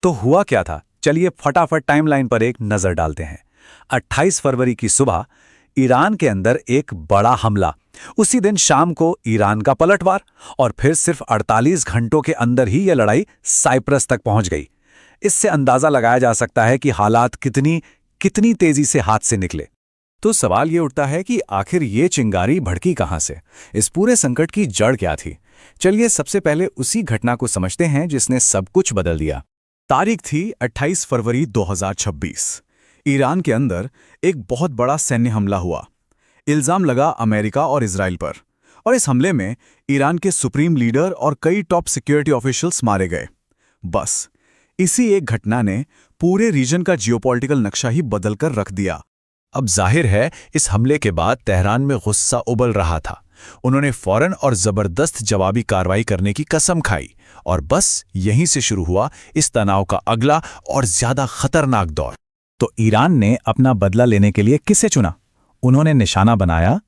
तो हुआ क्या था, चलिए फटाफट टाइमलाइन पर एक नजर डालते हैं। 28 फरवरी की सुबह ईरान के अंदर एक बड़ा हमला। उसी दिन शाम को ईरान का पलटवार और फिर सिर्फ 48 घंटों के अंदर ही यह लड़ाई साइप्रस तक पहुंच गई। इससे अंदाजा लगाया जा सकता है कि हालात कितनी कितनी तेजी से हाथ से निकले। तो सवाल ये उठता है कि आखिर ये चिंगारी भड़की कहाँ से? इस पूरे संकट की जड़ क्या थी? चलिए सबसे पहले उसी घटना को समझते हैं जिसने सब कुछ बदल दिया। तारीख थी 28 फरवरी 2026। ईरान के अंदर एक बहुत बड़ा सैन्य हमला हुआ। इल्जाम लगा अमेरिका और इजराइल पर, और इस हमले में ईरान के सुप्रीम लीडर और कई टॉप सिक्योरिटी ऑफिशियल्स मारे गए। बस इसी एक घटना ने पूरे रीजन का जियोपॉलिटिकल नक्शा ही बदल कर रख दिया। अब जाहिर है इस हमले के बाद तेहरान में गुस्सा उबल रहा था। उन्होंने फौरन और जबरदस्त जवाबी कार्रवाई करने की कसम खाई, और बस यहीं से शुरू हुआ इस तनाव का अगला और ज्यादा खतरनाक दौर। तो ईरान ने अपना बदला लेने के लिए किसे चुना? उन्होंने निशाना बनाया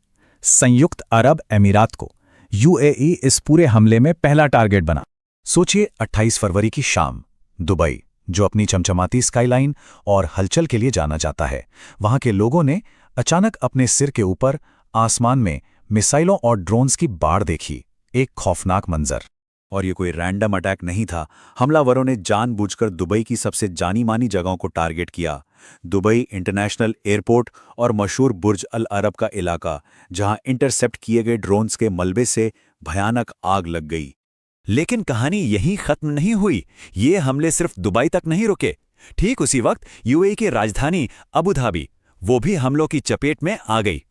संयुक्त अरब अमीरात को। यूएई इस पूरे हमले में पहला टारगेट बना। सोचिए 28 फरवरी की शाम, दुबई, जो अपनी चमचमाती स्काईलाइन और हलचल के लिए जाना जाता है, वहां के लोगों ने अचानक अपने सिर के ऊपर आसमान में मिसाइलों और ड्रोन्स की बाढ़ देखी। एक खौफनाक मंजर। और ये कोई रैंडम अटैक नहीं था। हमलावरों ने जानबूझकर दुबई की सबसे जानी मानी जगहों को टारगेट किया। दुबई इंटरनेशनल एयरपोर्ट और मशहूर बुर्ज अल अरब का इलाका, जहां इंटरसेप्ट किए गए ड्रोन्स के मलबे से भयानक आग लग गई। लेकिन कहानी यहीं खत्म नहीं हुई। ये हमले सिर्फ दुबई तक नहीं रुके। ठीक उसी वक्त यूएई की राजधानी अबू धाबी, वो भी हमलों की चपेट में आ गई।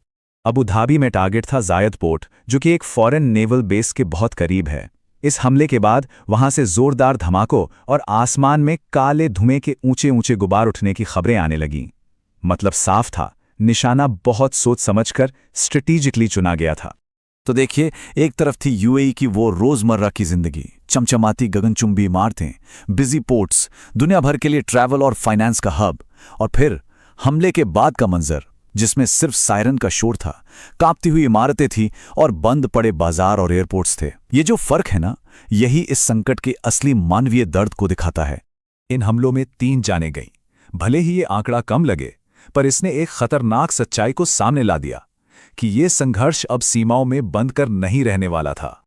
अबू धाबी में टारगेट था जायद पोर्ट, जो कि एक फॉरेन नेवल बेस के बहुत करीब है। इस हमले के बाद वहां से जोरदार धमाकों और आसमान में काले धुएं के ऊंचे ऊंचे गुबार उठने की खबरें आने लगीं। मतलब साफ था, निशाना बहुत सोच समझकर स्ट्रेटेजिकली चुना गया था। तो देखिए, एक तरफ थी यूएई की वो रोजमर्रा की जिंदगी, चमचमाती गगनचुंबी इमारतें, बिजी पोर्ट्स, दुनिया भर के लिए ट्रैवल और फाइनेंस का हब, और फिर हमले के बाद का मंजर, जिसमें सिर्फ सायरन का शोर था, कांपती हुई इमारतें थी और बंद पड़े बाजार और एयरपोर्ट्स थे। ये जो फर्क है ना, यही इस संकट के असली मानवीय दर्द को दिखाता है। इन हमलों में 3 जानें गईं। भले ही ये आंकड़ा कम लगे, पर इसने एक खतरनाक सच्चाई को सामने ला दिया कि ये संघर्ष अब सीमाओं में बंद कर नहीं रहने वाला था।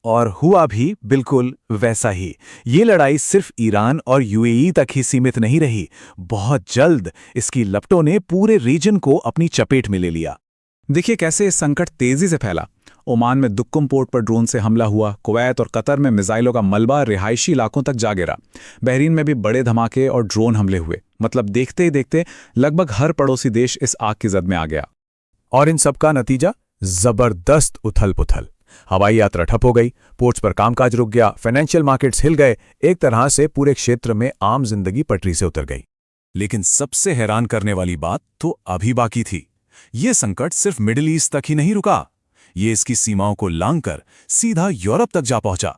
और हुआ भी बिल्कुल वैसा ही। ये लड़ाई सिर्फ ईरान और यूएई तक ही सीमित नहीं रही। बहुत जल्द इसकी लपटों ने पूरे रीजन को अपनी चपेट में ले लिया। देखिए कैसे संकट तेजी से फैला। ओमान में दुक्कुम पोर्ट पर ड्रोन से हमला हुआ। कुवैत और कतर में मिसाइलों का मलबा रिहायशी इलाकों तक जा गिरा। बहरीन में भी बड़े धमाके और ड्रोन हमले हुए। मतलब देखते ही देखते लगभग हर पड़ोसी देश इस आग की जद में आ गया। और इन सब का नतीजा जबरदस्त उथल पुथल। हवाई यात्रा ठप हो गई, पोर्ट्स पर कामकाज रुक गया, फाइनेंशियल मार्केट्स हिल गए। एक तरह से पूरे क्षेत्र में आम जिंदगी पटरी से उतर गई। लेकिन सबसे हैरान करने वाली बात तो अभी बाकी थी। ये संकट सिर्फ मिडिल ईस्ट तक ही नहीं रुका, ये इसकी सीमाओं को लांघकर सीधा यूरोप तक जा पहुंचा।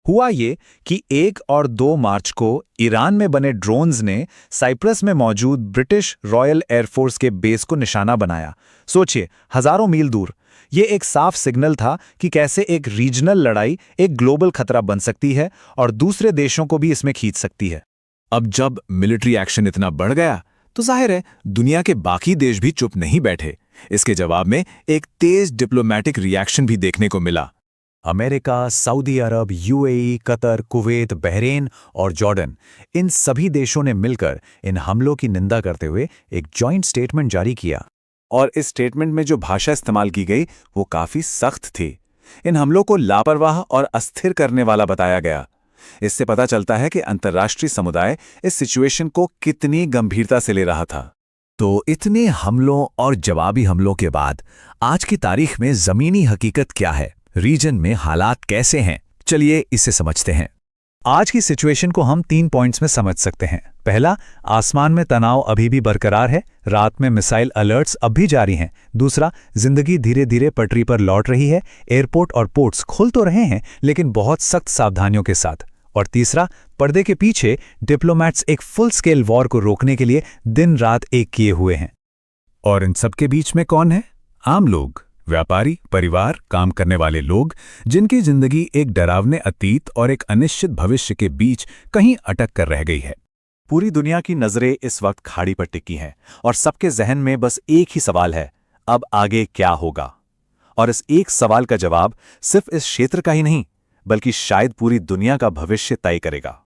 हुआ ये कि 1 और 2 मार्च को ईरान में बने ड्रोन्स ने साइप्रस में मौजूद ब्रिटिश रॉयल एयरफोर्स के बेस को निशाना बनाया। सोचिए, हजारों मील दूर। ये एक साफ सिग्नल था कि कैसे एक रीजनल लड़ाई एक ग्लोबल खतरा बन सकती है और दूसरे देशों को भी इसमें खींच सकती है। अब जब मिलिट्री एक्शन इतना बढ़ गया, तो जाहिर है दुनिया के बाकी देश भी चुप नहीं बैठे। इसके जवाब में एक तेज डिप्लोमेटिक रिएक्शन भी देखने को मिला। अमेरिका, सऊदी अरब, यूएई, कतर, कुवैत, बहरीन और जॉर्डन, इन सभी देशों ने मिलकर इन हमलों की निंदा करते हुए एक जॉइंट स्टेटमेंट जारी किया। और इस स्टेटमेंट में जो भाषा इस्तेमाल की गई वो काफी सख्त थी। इन हमलों को लापरवाह और अस्थिर करने वाला बताया गया। इससे पता चलता है कि अंतर्राष्ट्रीय समुदाय इस सिचुएशन को कितनी गंभीरता से ले रहा था। तो इतने हमलों और जवाबी हमलों के बाद आज की तारीख में जमीनी हकीकत क्या है, रीजन में हालात कैसे हैं, चलिए इसे समझते हैं। आज की सिचुएशन को हम 3 पॉइंट्स में समझ सकते हैं। पहला, आसमान में तनाव अभी भी बरकरार है, रात में मिसाइल अलर्ट्स अब भी जारी हैं। दूसरा, जिंदगी धीरे धीरे पटरी पर लौट रही है, एयरपोर्ट और पोर्ट्स खुल तो रहे हैं लेकिन बहुत सख्त सावधानियों के साथ। और तीसरा, पर्दे के पीछे डिप्लोमैट्स एक फुल स्केल वॉर को रोकने के लिए दिन रात एक किए हुए हैं। और इन सब के बीच में कौन है? आम लोग, व्यापारी, परिवार, काम करने वाले लोग, जिनकी जिंदगी एक डरावने अतीत और एक अनिश्चित भविष्य के बीच कहीं अटक कर रह गई है। पूरी दुनिया की नजरें इस वक्त खाड़ी पर टिकी हैं और सबके जहन में बस एक ही सवाल है, अब आगे क्या होगा? और इस एक सवाल का जवाब सिर्फ इस क्षेत्र का ही नहीं, बल्कि शायद पूरी दुनिया का भविष्य तय करेगा।